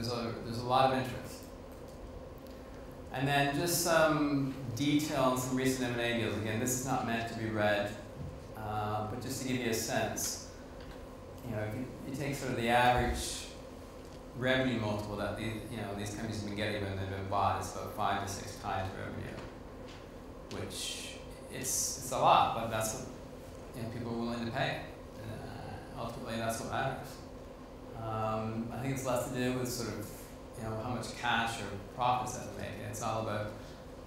there's a lot of interest. And then just some detail on some recent M&A deals. Again, this is not meant to be read, but just to give you a sense. If you take sort of the average revenue multiple that these companies have been getting when they've been bought, it's about 5 to 6 times revenue, which it's a lot, but that's what people are willing to pay. Ultimately, that's what matters. I think it's less to do with sort of how much cash or profits that they're making. It's all about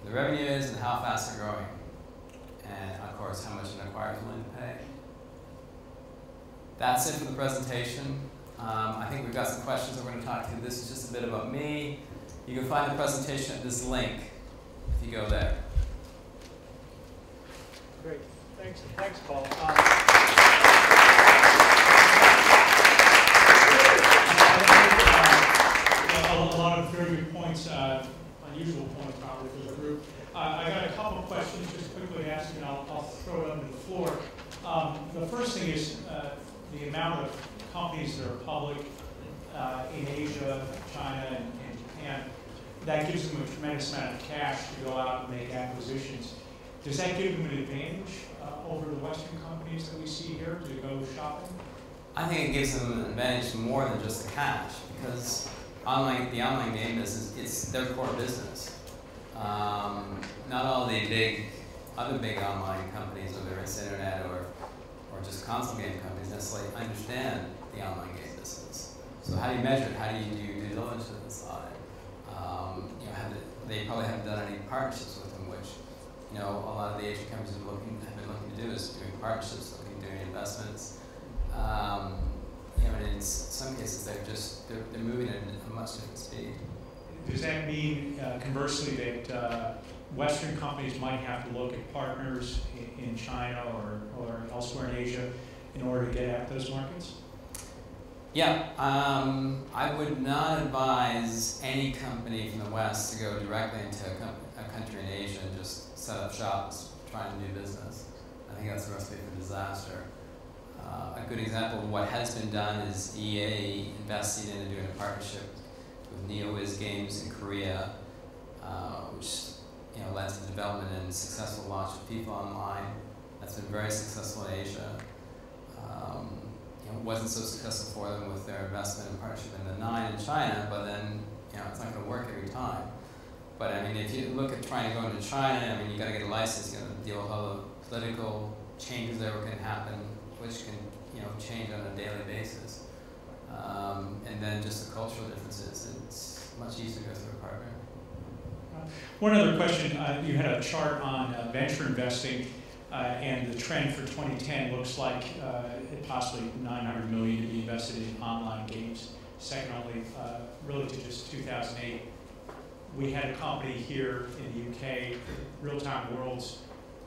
the revenue is and how fast they're growing, and of course how much an acquirer is willing to pay. That's it for the presentation. I think we've got some questions that we're going to talk to. This is just a bit about me. You can find the presentation at this link if you go there. Great. Thanks, Paul. A lot of very good points, unusual points probably for the group. I got a couple of questions just quickly asking, and I'll throw it under the floor. The first thing is the amount of companies that are public in Asia, China, and Japan. That gives them a tremendous amount of cash to go out and make acquisitions. Does that give them an advantage over the Western companies that we see here to go shopping? I think it gives them an advantage more than just the cash, because the online game business, it's their core business. Not all the other big online companies, whether it's internet or just console game companies, necessarily understand the online game business. So how do you measure it? How do you do due diligence inside? They probably haven't done any partnerships with them, which a lot of the Asian companies have been looking to do is doing partnerships, doing investments. And in some cases they're moving at a much different speed. Does that mean conversely that Western companies might have to look at partners in China or elsewhere in Asia in order to get at those markets? Yeah, I would not advise any company from the West to go directly into a country in Asia and just set up shops trying to do business. I think that's a recipe for disaster. A good example of what has been done is EA investing in and doing a partnership with NeoWiz Games in Korea, which led to the development and successful launch of FIFA Online. That's been very successful in Asia. It wasn't so successful for them with their investment and partnership in the 9 in China, but then it's not going to work every time. But I mean, if you look at trying to go into China, I mean, you got to get a license, you got to deal with all the political changes that can happen, which can change on a daily basis. And then just the cultural differences. It's much easier to go through a partner. One other question. You had a chart on venture investing, and the trend for 2010 looks like possibly $900 million to be invested in online games, second only really to just 2008. We had a company here in the UK, Real Time Worlds,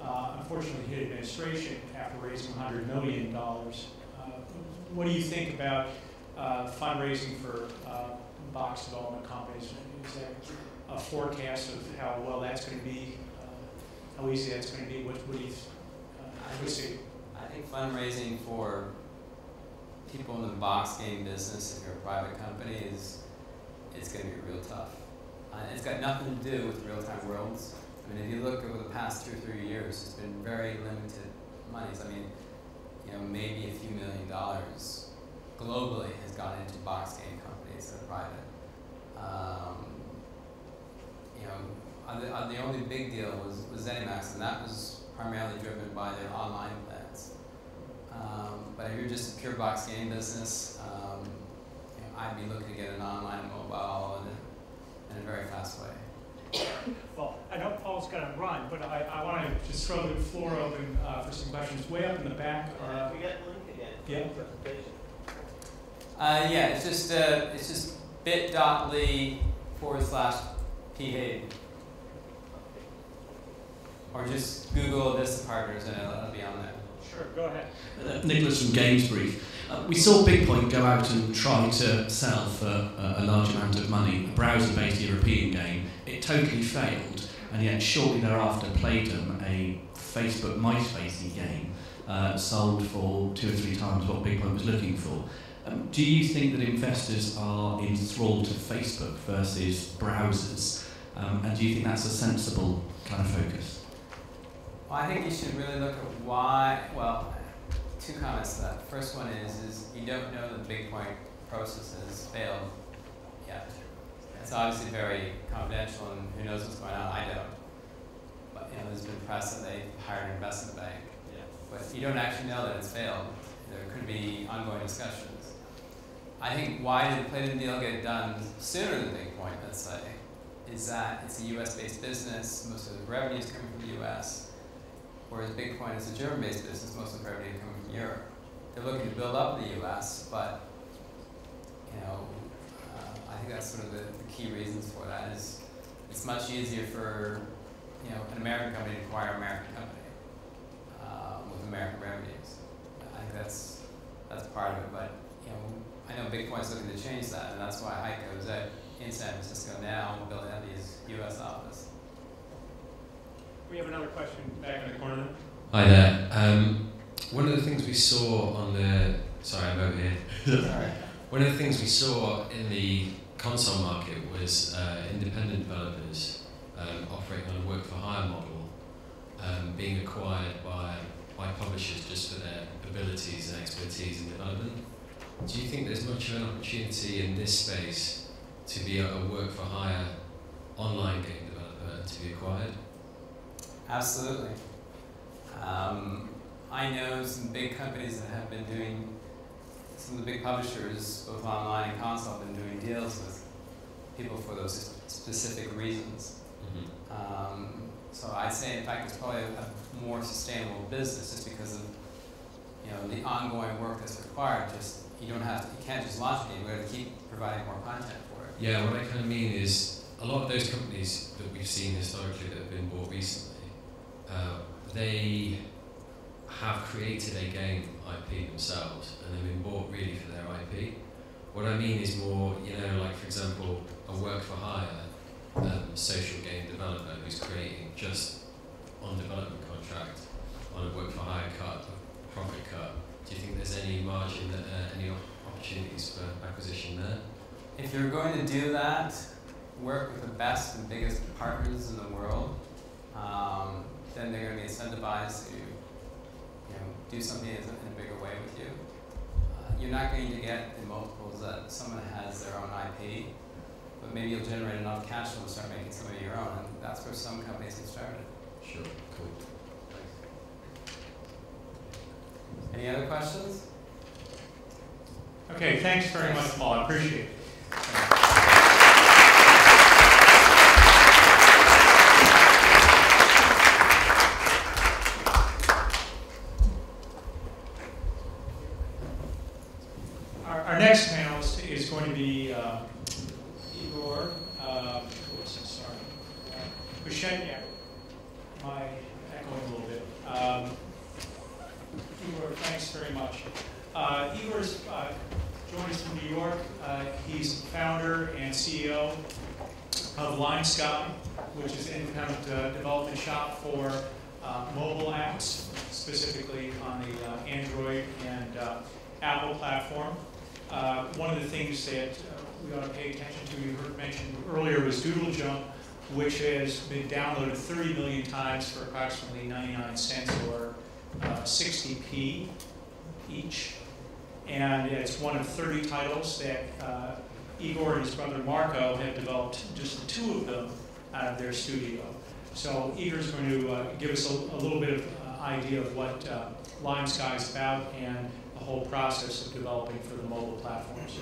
unfortunately hit administration after raising $100 million. What do you think about fundraising for box development companies? Is there a forecast of how well that's going to be, how easy that's going to be? What do you see? I think fundraising for people in the box game business, if you're a private company, it's going to be real tough. It's got nothing to do with Real-Time Worlds. I mean, if you look over the past 2 or 3 years, it's been very limited monies. I mean, maybe a few $1 million globally has gone into box game companies that are private. The only big deal was ZeniMax, and that was primarily driven by their online plans. But if you're just a pure box game business, I'd be looking to get an online and mobile in a very fast way. Well, I know Paul's got to run, but I want to just throw the floor open for some questions. Way up in the back. We got the link again. Yeah. Yeah, it's just bit.ly/P Haydon. Or just Google Vista Partners and it'll be on there. Sure, go ahead. Nicholas from GamesBrief. We saw BigPoint go out and try to sell for a large amount of money a browser-based European game. It totally failed, and yet shortly thereafter Playdom, a Facebook MySpace game, sold for 2 or 3 times what BigPoint was looking for. Do you think that investors are enthralled to Facebook versus browsers? And do you think that's a sensible kind of focus? Well, I think you should really look at why, well, two comments to that. First one is you don't know that the Bitcoin process has failed yet. It's obviously very confidential, and who knows what's going on. I don't. But there's been press that they hired an investment bank. Yeah. But you don't actually know that it's failed. There could be ongoing discussions. I think why did the Playdom deal get done sooner than Bitcoin, let's say, is that it's a US-based business, most of the revenue is coming from the US, whereas Bitcoin is a German-based business, most of the revenue is coming from Europe. They're looking to build up in the US, but I think that's sort of the key reasons for that is it's much easier for an American company to acquire an American company with American revenues. I think that's part of it, but I know Bitcoin's looking to change that, and that's why Heiko is in San Francisco now building out his U.S. office. We have another question back in the corner there. Hi there. One of the things we saw on the... Sorry, I'm over here. Sorry. One of the things we saw in the console market was independent developers operating on a work-for-hire model being acquired by publishers just for their abilities and expertise in development. Do you think there's much of an opportunity in this space to be a work-for-hire online game developer to be acquired? Absolutely. I know some big companies that have been doing, some of the big publishers, both online and console, have been doing deals with people for those specific reasons. Mm-hmm. So I'd say, in fact, it's probably a more sustainable business just because of the ongoing work that's required. You can't just launch a game. We're going to keep providing more content for it. Yeah, what I kind of mean is a lot of those companies that we've seen historically that have been bought recently, they have created a game IP themselves and they've been bought really for their IP. What I mean is more, like for example, a work-for-hire social game developer who's creating just on development contract on a work-for-hire cut, a profit cut. Do you think there's any margin, any opportunities for acquisition there? If you're going to do that, work with the best and biggest partners in the world, then they're going to be incentivized to do something in a bigger way with you. You're not going to get the multiples that someone has their own IP, but maybe you'll generate enough cash flow to start making some of your own, and that's where some companies get started. Sure, cool. Any other questions? Okay, thanks very much, Paul. I appreciate it. Our next panelist is going to be Igor Bushenyak. My echoing a little bit. Igor, thanks very much. Igor's joined us from New York. He's founder and CEO of Line Sky, which is an independent development shop for mobile apps, specifically on the Android and Apple platform. One of the things that we ought to pay attention to, you heard mentioned earlier, was Doodle Jump, which has been downloaded 30 million times for approximately 99 cents or 60p each. And it's one of 30 titles that Igor and his brother Marco have developed, just the two of them, out of their studio. So Igor's going to give us a little bit of idea of what Line Sky is about and the whole process of developing for the mobile platforms.